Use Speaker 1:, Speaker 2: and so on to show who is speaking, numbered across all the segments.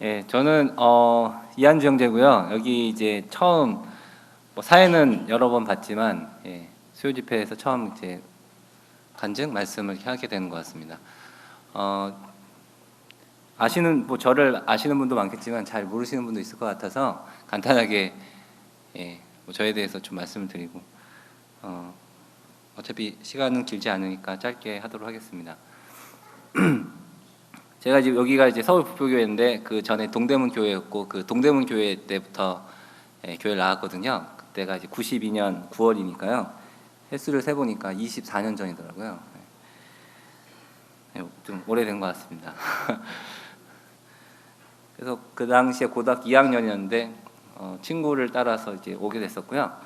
Speaker 1: 예, 저는 이한주 형제고요. 여기 이제 처음 사회는 여러 번 봤지만 수요 집회에서 처음 이제 간증 말씀을 하게 되는 것 같습니다. 아시는 저를 아시는 분도 많겠지만 잘 모르시는 분도 있을 것 같아서 간단하게 저에 대해서 좀 말씀을 드리고 어차피 시간은 길지 않으니까 짧게 하도록 하겠습니다. 제가 지금 여기가 이제 서울 부표교회인데 그 전에 동대문 교회였고 그 동대문 교회 때부터 교회를 나왔거든요. 그때가 이제 92년 9월이니까요. 횟수를 세 보니까 24년 전이더라고요. 좀 오래된 것 같습니다. 그래서 그 당시에 고등학교 2학년이었는데 친구를 따라서 이제 오게 됐었고요.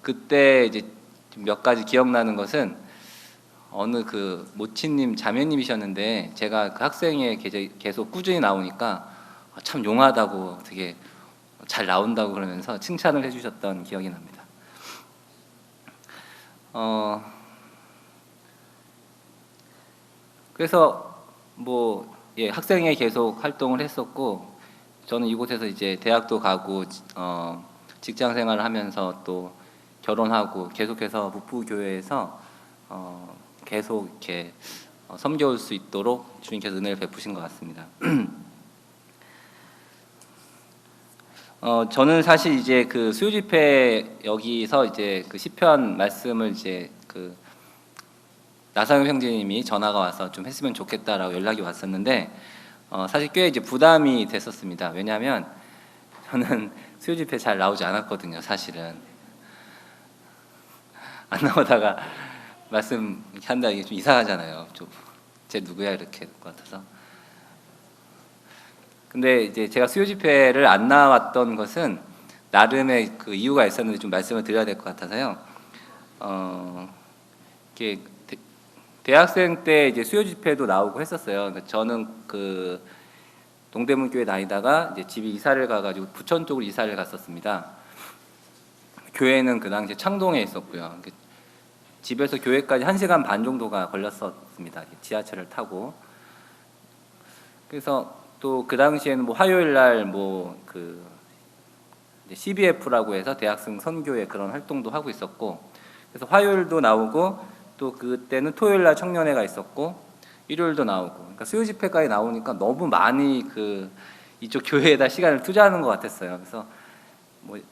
Speaker 1: 그때 이제 몇 가지 기억나는 것은 어느 그 모친님 자매님이셨는데 제가 그 학생회 계속 꾸준히 나오니까 참 용하다고 되게 잘 나온다고 그러면서 칭찬을 해주셨던 기억이 납니다. 그래서 학생회 계속 활동을 했었고 저는 이곳에서 이제 대학도 가고 직장 생활을 하면서 또 결혼하고 계속해서 북부교회에서 계속 이렇게 섬겨올 수 있도록 주님께서 은혜를 베푸신 것 같습니다. 저는 사실 이제 그 수요 집회 여기서 이제 그 시편 말씀을 이제 그 나상엽 형제님이 전화가 와서 좀 했으면 좋겠다라고 연락이 왔었는데 사실 꽤 이제 부담이 됐었습니다. 왜냐하면 저는 수요 집회 잘 나오지 않았거든요. 사실은 안 나오다가 말씀 이렇게 한다 이게 좀 이상하잖아요. 좀 쟤 누구야 이렇게 될 것 같아서. 근데 이제 제가 수요 집회를 안 나왔던 것은 나름의 그 이유가 있었는데 좀 말씀을 드려야 될 것 같아서요. 이게 대학생 때 이제 수요 집회도 나오고 했었어요. 그러니까 저는 그 동대문 교회 다니다가 이제 집이 이사를 가가지고 부천 쪽으로 이사를 갔었습니다. 교회는 그 당시에 창동에 있었고요. 집에서 교회까지 1시간 반 정도가 걸렸었습니다. 지하철을 타고. 그래서 또 그 당시에는 화요일 날 그 CBF라고 해서 대학생 선교회 그런 활동도 하고 있었고, 그래서 화요일도 나오고 또 그때는 토요일 날 청년회가 있었고 일요일도 나오고, 그러니까 수요 집회까지 나오니까 너무 많이 그 이쪽 교회에다 시간을 투자하는 것 같았어요. 그래서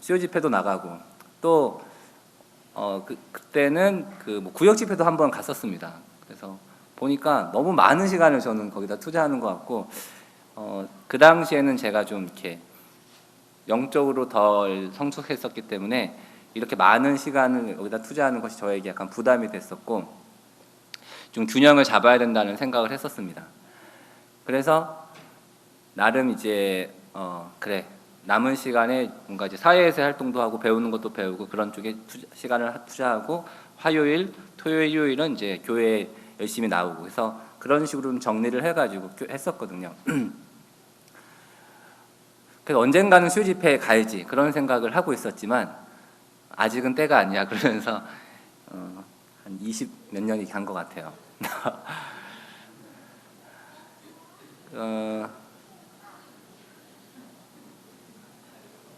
Speaker 1: 수요 집회도 나가고 또 그때는 그 구역 집회도 한번 갔었습니다. 그래서 보니까 너무 많은 시간을 저는 거기다 투자하는 것 같고, 그 당시에는 제가 좀 이렇게 영적으로 덜 성숙했었기 때문에 이렇게 많은 시간을 여기다 투자하는 것이 저에게 약간 부담이 됐었고, 좀 균형을 잡아야 된다는 생각을 했었습니다. 그래서 나름 이제 그래. 남은 시간에 뭔가 이제 사회에서 활동도 하고 배우는 것도 배우고 그런 쪽에 시간을 투자하고 화요일, 토요일, 일요일은 이제 교회에 열심히 나오고 그래서 그런 식으로 좀 정리를 해가지고 했었거든요. 그래서 언젠가는 수요 집회에 가야지 그런 생각을 하고 있었지만 아직은 때가 아니야 그러면서 한 20 몇 년이 간 것 같아요.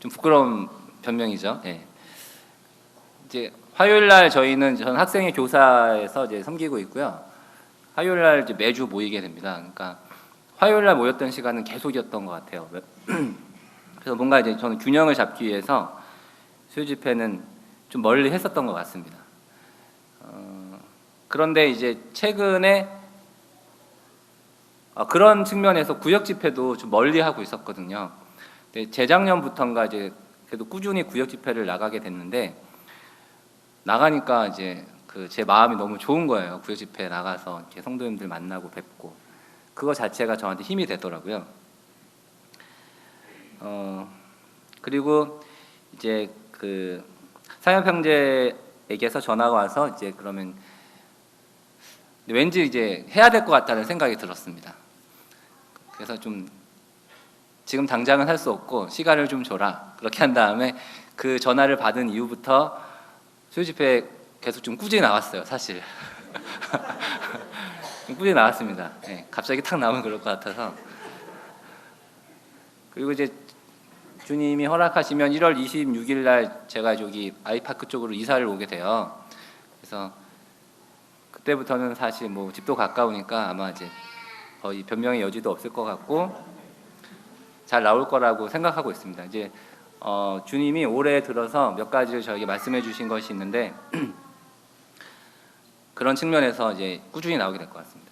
Speaker 1: 좀 부끄러운 변명이죠. 예. 이제 화요일 날 저는 학생회 교사에서 이제 섬기고 있고요. 화요일 날 이제 매주 모이게 됩니다. 그러니까 화요일 날 모였던 시간은 계속이었던 것 같아요. 그래서 뭔가 이제 저는 균형을 잡기 위해서 수요 집회는 좀 멀리 했었던 것 같습니다. 그런데 이제 최근에 그런 측면에서 구역 집회도 좀 멀리 하고 있었거든요. 재작년부터인가 이제 그래도 꾸준히 구역 집회를 나가게 됐는데 나가니까 이제 그 제 마음이 너무 좋은 거예요. 구역 집회에 나가서 이렇게 성도님들 만나고 뵙고 그거 자체가 저한테 힘이 되더라고요. 그리고 이제 그 상엽 형제에게서 전화가 와서 이제 그러면 왠지 이제 해야 될 것 같다는 생각이 들었습니다. 그래서 좀 지금 당장은 할 수 없고 시간을 좀 줘라 그렇게 한 다음에 그 전화를 받은 이후부터 수요 집회 계속 좀 꾸준히 나왔어요. 사실 꾸준히 나왔습니다. 네, 갑자기 탁 나오면 그럴 것 같아서 그리고 이제 주님이 허락하시면 1월 26일 날 제가 저기 아이파크 쪽으로 이사를 오게 돼요. 그래서 그때부터는 사실 뭐 집도 가까우니까 아마 이제 거의 변명의 여지도 없을 것 같고 잘 나올 거라고 생각하고 있습니다. 이제 주님이 올해 들어서 몇 가지를 저에게 말씀해 주신 것이 있는데 그런 측면에서 이제 꾸준히 나오게 될 것 같습니다.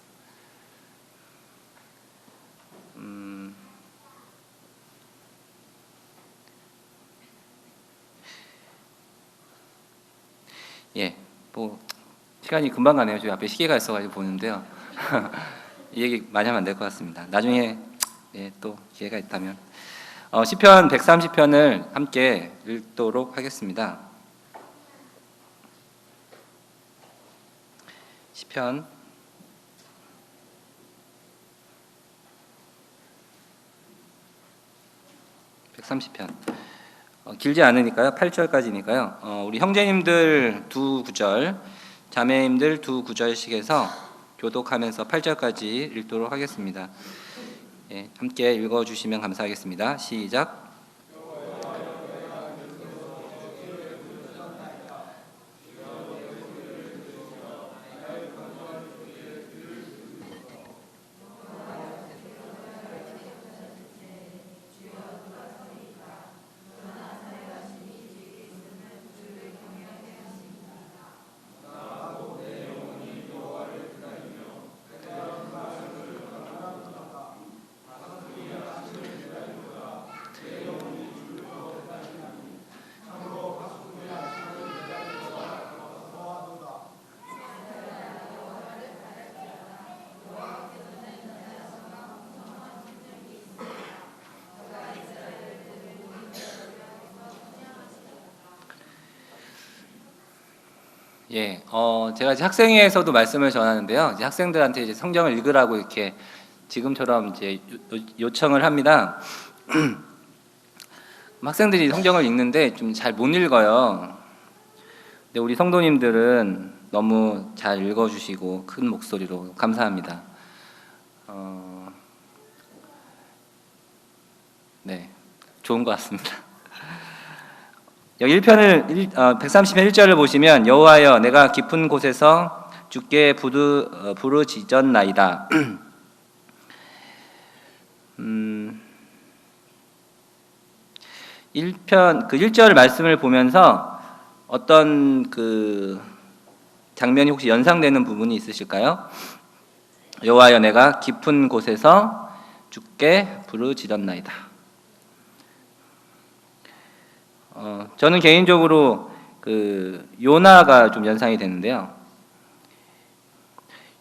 Speaker 1: 예, 뭐 시간이 금방 가네요. 저희 앞에 시계가 있어가지고 보는데요. 이 얘기 많이 하면 안 될 것 같습니다. 나중에 또 기회가 있다면 시편 130편을 함께 읽도록 하겠습니다. 시편 130편 길지 않으니까요. 8절까지니까요. 우리 형제님들 두 구절, 자매님들 두 구절씩해서 교독하면서 8절까지 읽도록 하겠습니다. 예, 함께 읽어주시면 감사하겠습니다. 시작. 예, 제가 이제 학생회에서도 말씀을 전하는데요. 이제 학생들한테 이제 성경을 읽으라고 이렇게 지금처럼 이제 요청을 합니다. 학생들이 성경을 읽는데 좀 잘 못 읽어요. 근데 우리 성도님들은 너무 잘 읽어주시고 큰 목소리로 감사합니다. 네, 좋은 것 같습니다. 여기 1편을 130편 1절을 보시면 여호와여 내가 깊은 곳에서 주께 부르짖었나이다. 1편 그 1절 말씀을 보면서 어떤 그 장면이 혹시 연상되는 부분이 있으실까요? 여호와여 내가 깊은 곳에서 주께 부르짖었나이다. 저는 개인적으로 그 요나가 좀 연상이 되는데요.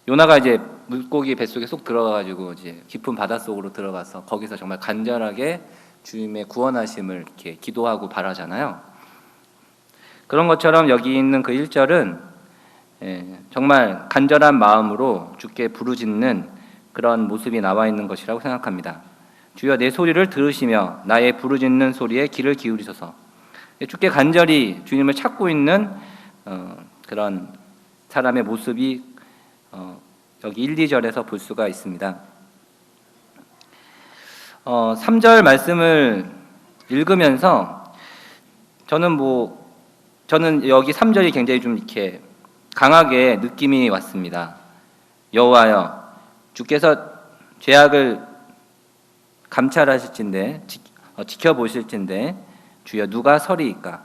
Speaker 1: 요나가 이제 물고기 뱃속에 쏙 들어가가지고 이제 깊은 바닷속으로 들어가서 거기서 정말 간절하게 주님의 구원하심을 이렇게 기도하고 바라잖아요. 그런 것처럼 여기 있는 그 1절은 정말 간절한 마음으로 주께 부르짖는 그런 모습이 나와 있는 것이라고 생각합니다. 주여 내 소리를 들으시며 나의 부르짖는 소리에 귀를 기울이소서. 주께 간절히 주님을 찾고 있는 그런 사람의 모습이 여기 1, 2절에서 볼 수가 있습니다. 3절 말씀을 읽으면서 저는 여기 3절이 굉장히 좀 이렇게 강하게 느낌이 왔습니다. 여호와여 주께서 죄악을 감찰하실진데 지켜보실진데 주여 누가 서리이까?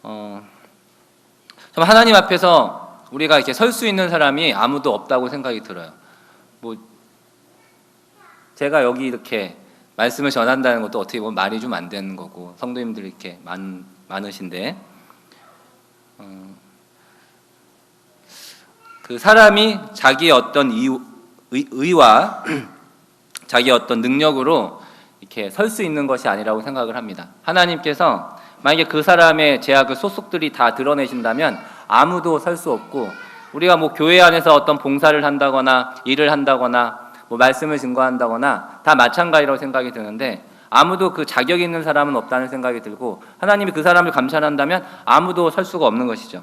Speaker 1: 참 하나님 앞에서 우리가 이렇게 설 수 있는 사람이 아무도 없다고 생각이 들어요. 제가 여기 이렇게 말씀을 전한다는 것도 어떻게 보면 말이 좀 안 되는 거고 성도님들이 이렇게 많으신데 그 사람이 자기의 어떤 의와 자기의 어떤 능력으로 이렇게 설 수 있는 것이 아니라고 생각을 합니다. 하나님께서 만약에 그 사람의 죄악을 소속들이 다 드러내신다면 아무도 설 수 없고 우리가 교회 안에서 어떤 봉사를 한다거나 일을 한다거나 말씀을 증거한다거나 다 마찬가지라고 생각이 드는데 아무도 그 자격 있는 사람은 없다는 생각이 들고 하나님이 그 사람을 감찰한다면 아무도 설 수가 없는 것이죠.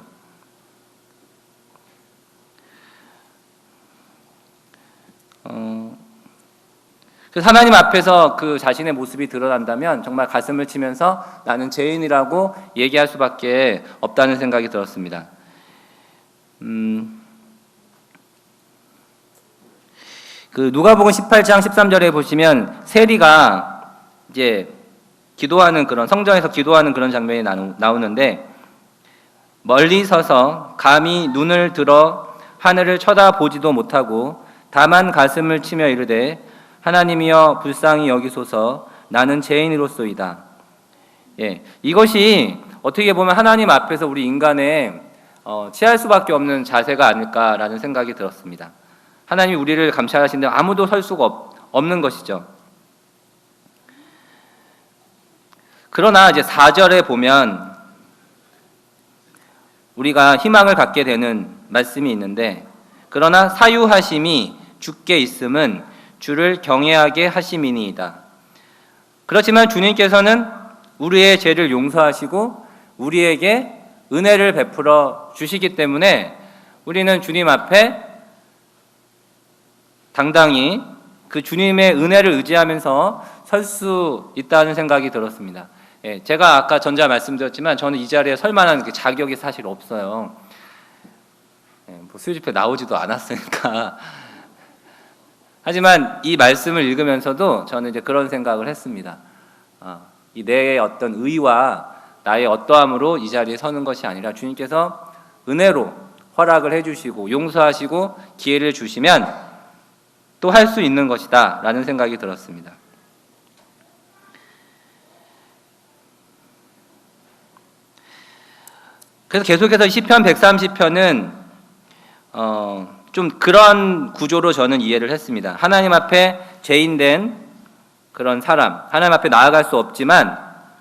Speaker 1: 그래서 하나님 앞에서 그 자신의 모습이 드러난다면 정말 가슴을 치면서 나는 죄인이라고 얘기할 수밖에 없다는 생각이 들었습니다. 그 누가복음 18장 13절에 보시면 세리가 이제 기도하는 그런 성전에서 기도하는 그런 장면이 나오는데 멀리 서서 감히 눈을 들어 하늘을 쳐다보지도 못하고 다만 가슴을 치며 이르되 하나님이여 불쌍히 여기소서 나는 죄인으로소이다. 예, 이것이 어떻게 보면 하나님 앞에서 우리 인간의 취할 수밖에 없는 자세가 아닐까라는 생각이 들었습니다. 하나님이 우리를 감찰하시는데 아무도 설 수가 없는 것이죠. 그러나 이제 4절에 보면 우리가 희망을 갖게 되는 말씀이 있는데 그러나 사유하심이 주께 있음은 주를 경외하게 하심이니이다. 그렇지만 주님께서는 우리의 죄를 용서하시고 우리에게 은혜를 베풀어 주시기 때문에 우리는 주님 앞에 당당히 그 주님의 은혜를 의지하면서 설 수 있다는 생각이 들었습니다. 예, 제가 아까 전자 말씀드렸지만 저는 이 자리에 설 만한 자격이 사실 없어요. 예, 뭐 수요집회 나오지도 않았으니까. 하지만 이 말씀을 읽으면서도 저는 이제 그런 생각을 했습니다. 이 내 어떤 의와 나의 어떠함으로 이 자리에 서는 것이 아니라 주님께서 은혜로 허락을 해주시고 용서하시고 기회를 주시면 또 할 수 있는 것이다 라는 생각이 들었습니다. 그래서 계속해서 시편 130편은 좀 그런 구조로 저는 이해를 했습니다. 하나님 앞에 죄인된 그런 사람, 하나님 앞에 나아갈 수 없지만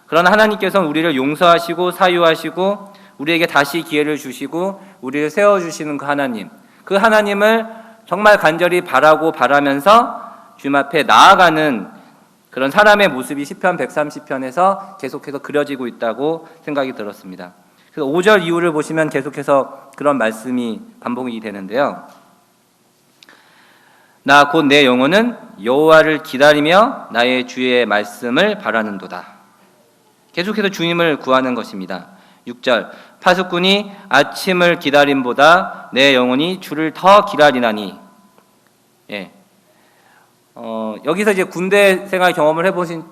Speaker 1: 그러나 하나님께서는 우리를 용서하시고 사유하시고 우리에게 다시 기회를 주시고 우리를 세워주시는 그 하나님을 정말 간절히 바라고 바라면서 주님 앞에 나아가는 그런 사람의 모습이 시편 130편에서 계속해서 그려지고 있다고 생각이 들었습니다. 그래서 5절 이후를 보시면 계속해서 그런 말씀이 반복이 되는데요. 나 곧 내 영혼은 여호와를 기다리며 나의 주의 말씀을 바라는도다. 계속해서 주님을 구하는 것입니다. 6절 파수꾼이 아침을 기다림보다 내 영혼이 주를 더 기다리나니. 예. 여기서 이제 군대 생활 경험을 해보신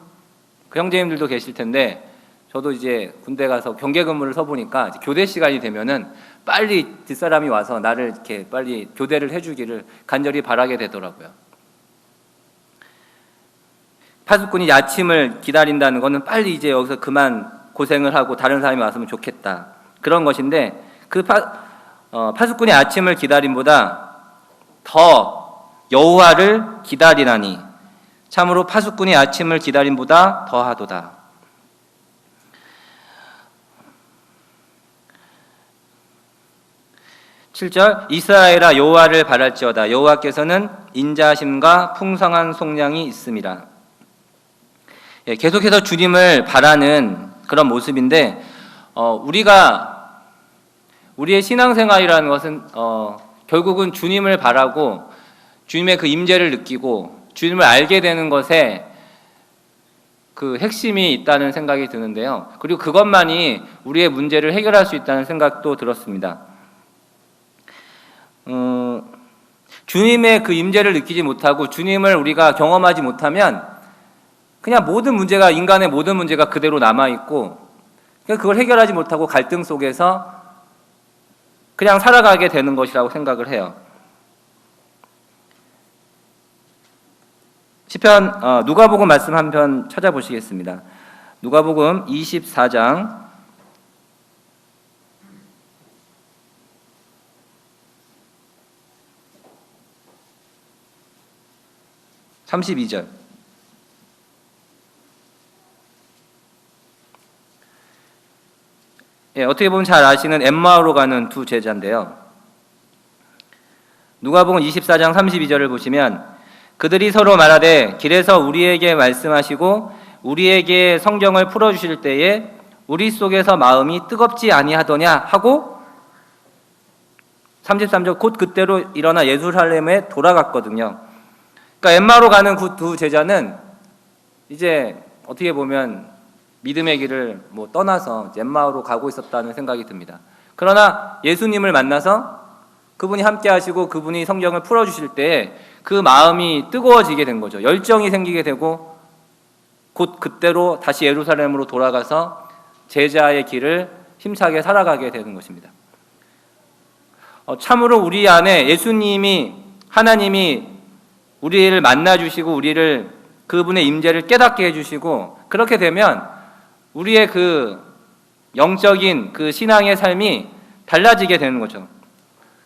Speaker 1: 그 형제님들도 계실 텐데 저도 이제 군대 가서 경계 근무를 서보니까 교대 시간이 되면은 빨리 뒷사람이 와서 나를 이렇게 빨리 교대를 해주기를 간절히 바라게 되더라고요. 파수꾼이 아침을 기다린다는 것은 빨리 이제 여기서 그만 고생을 하고 다른 사람이 왔으면 좋겠다 그런 것인데 그 파수꾼이 아침을 기다림보다 더 여호와를 기다리나니 참으로 파수꾼이 아침을 기다림보다 더하도다. 7절 이스라엘아 여호와를 바랄지어다. 여호와께서는 인자하심과 풍성한 속량이 있음이라. 예, 계속해서 주님을 바라는 그런 모습인데 우리의 신앙생활이라는 것은 결국은 주님을 바라고 주님의 그 임재를 느끼고 주님을 알게 되는 것에 그 핵심이 있다는 생각이 드는데요. 그리고 그것만이 우리의 문제를 해결할 수 있다는 생각도 들었습니다. 주님의 그 임재를 느끼지 못하고 주님을 우리가 경험하지 못하면 그냥 인간의 모든 문제가 그대로 남아있고 그걸 해결하지 못하고 갈등 속에서 그냥 살아가게 되는 것이라고 생각을 해요. 시편 누가복음 말씀 한 편 찾아보시겠습니다. 누가복음 24장 32절. 예, 어떻게 보면 잘 아시는 엠마오로 가는 두 제자인데요. 누가복음 24장 32절을 보시면 그들이 서로 말하되 길에서 우리에게 말씀하시고 우리에게 성경을 풀어주실 때에 우리 속에서 마음이 뜨겁지 아니하더냐 하고 33절 곧 그때로 일어나 예루살렘에 돌아갔거든요. 그러니까 엠마오로 가는 그 두 제자는 이제 어떻게 보면 믿음의 길을 뭐 떠나서 엠마오로 가고 있었다는 생각이 듭니다. 그러나 예수님을 만나서 그분이 함께 하시고 그분이 성경을 풀어주실 때 그 마음이 뜨거워지게 된 거죠. 열정이 생기게 되고 곧 그때로 다시 예루살렘으로 돌아가서 제자의 길을 힘차게 살아가게 되는 것입니다. 참으로 우리 안에 예수님이, 하나님이 우리를 만나주시고 우리를 그분의 임재를 깨닫게 해주시고, 그렇게 되면 우리의 그 영적인 그 신앙의 삶이 달라지게 되는 거죠.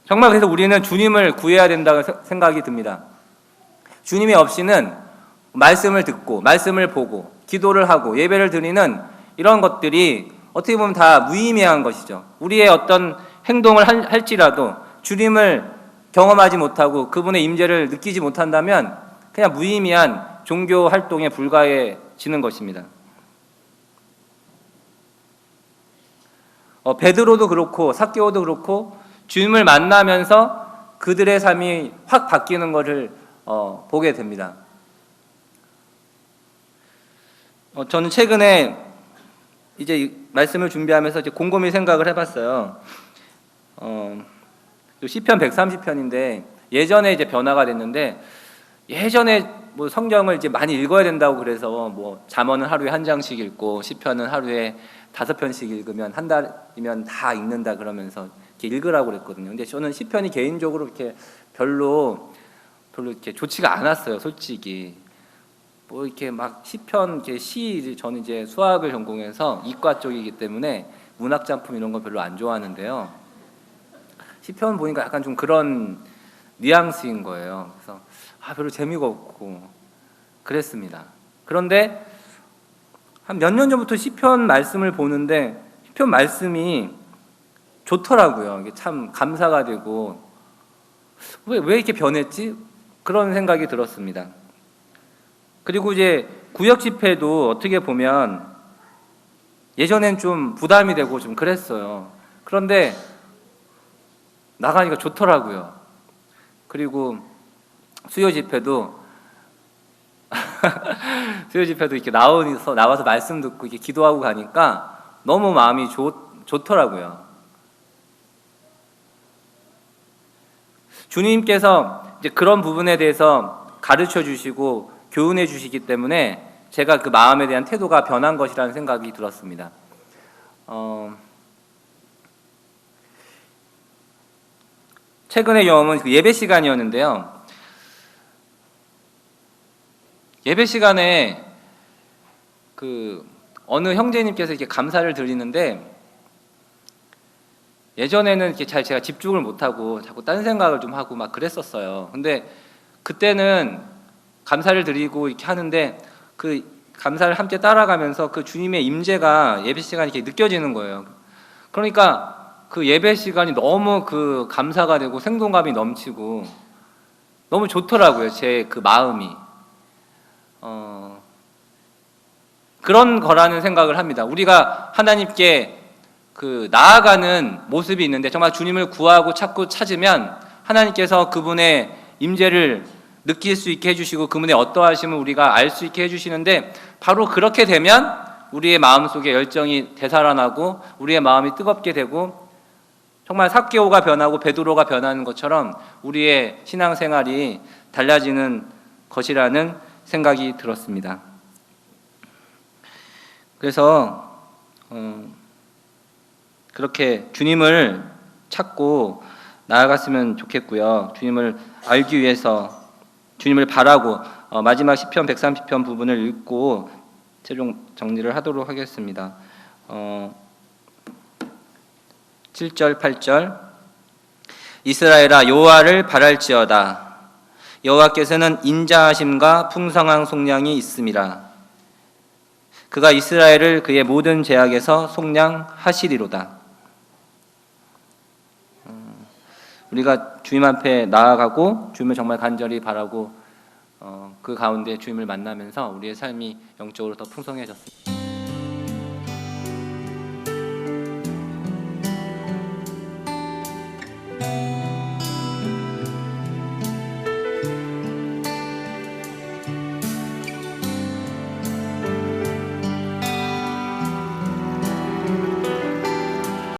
Speaker 1: 정말 그래서 우리는 주님을 구해야 된다고 생각이 듭니다. 주님이 없이는 말씀을 듣고 말씀을 보고 기도를 하고 예배를 드리는 이런 것들이 어떻게 보면 다 무의미한 것이죠. 우리의 어떤 행동을 할지라도 주님을 경험하지 못하고 그분의 임재를 느끼지 못한다면 그냥 무의미한 종교 활동에 불과해지는 것입니다. 베드로도 그렇고 삭개오도 그렇고 주님을 만나면서 그들의 삶이 확 바뀌는 것을 보게 됩니다. 저는 최근에 이제 말씀을 준비하면서 이제 곰곰이 생각을 해봤어요. 시편 130편인데 예전에 이제 변화가 됐는데, 예전에 뭐 성경을 이제 많이 읽어야 된다고 그래서 뭐 잠언은 하루에 한 장씩 읽고 시편은 하루에 5편씩 읽으면 한 달이면 다 읽는다 그러면서 이렇게 읽으라고 그랬거든요. 근데 저는 시편이 개인적으로 이렇게 별로 이렇게 좋지가 않았어요, 솔직히. 뭐 이렇게 막 시편, 이렇게 시, 저는 이제 수학을 전공해서 이과 쪽이기 때문에 문학 작품 이런 거 별로 안 좋아하는데요. 시편 보니까 약간 좀 그런 뉘앙스인 거예요. 그래서 별로 재미가 없고 그랬습니다. 그런데 한 몇 년 전부터 시편 말씀을 보는데 시편 말씀이 좋더라고요. 이게 참 감사가 되고, 왜 이렇게 변했지? 그런 생각이 들었습니다. 그리고 이제 구역 집회도 어떻게 보면 예전엔 좀 부담이 되고 좀 그랬어요. 그런데 나가니까 좋더라고요. 그리고 수요 집회도 이렇게 나와서 말씀 듣고 이렇게 기도하고 가니까 너무 마음이 좋더라고요. 주님께서 이제 그런 부분에 대해서 가르쳐 주시고 교훈해 주시기 때문에 제가 그 마음에 대한 태도가 변한 것이라는 생각이 들었습니다. 최근의 경험은 그 예배 시간이었는데요. 예배 시간에 그 어느 형제님께서 이렇게 감사를 드리는데, 예전에는 이렇게 제가 집중을 못하고 자꾸 딴 생각을 좀 하고 막 그랬었어요. 근데 그때는 감사를 드리고 이렇게 하는데 그 감사를 함께 따라가면서 그 주님의 임재가 예배 시간에 이렇게 느껴지는 거예요. 그러니까 그 예배 시간이 너무 그 감사가 되고 생동감이 넘치고 너무 좋더라고요, 제 그 마음이. 그런 거라는 생각을 합니다. 우리가 하나님께 그 나아가는 모습이 있는데, 정말 주님을 구하고 찾으면 하나님께서 그분의 임재를 느낄 수 있게 해주시고 그분의 어떠하심을 우리가 알 수 있게 해주시는데, 바로 그렇게 되면 우리의 마음속에 열정이 되살아나고 우리의 마음이 뜨겁게 되고 정말 삭개오가 변하고 베드로가 변하는 것처럼 우리의 신앙생활이 달라지는 것이라는 생각이 들었습니다. 그래서 그렇게 주님을 찾고 나아갔으면 좋겠고요. 주님을 알기 위해서 주님을 바라고 마지막 시편 130편 부분을 읽고 최종 정리를 하도록 하겠습니다. 7절 8절 이스라엘아 여호와를 바랄지어다. 여호와께서는 인자하심과 풍성한 속량이 있음이라. 그가 이스라엘을 그의 모든 죄악에서 속량하시리로다. 우리가 주님 앞에 나아가고 주님을 정말 간절히 바라고 그 가운데 주님을 만나면서 우리의 삶이 영적으로 더 풍성해졌습니다.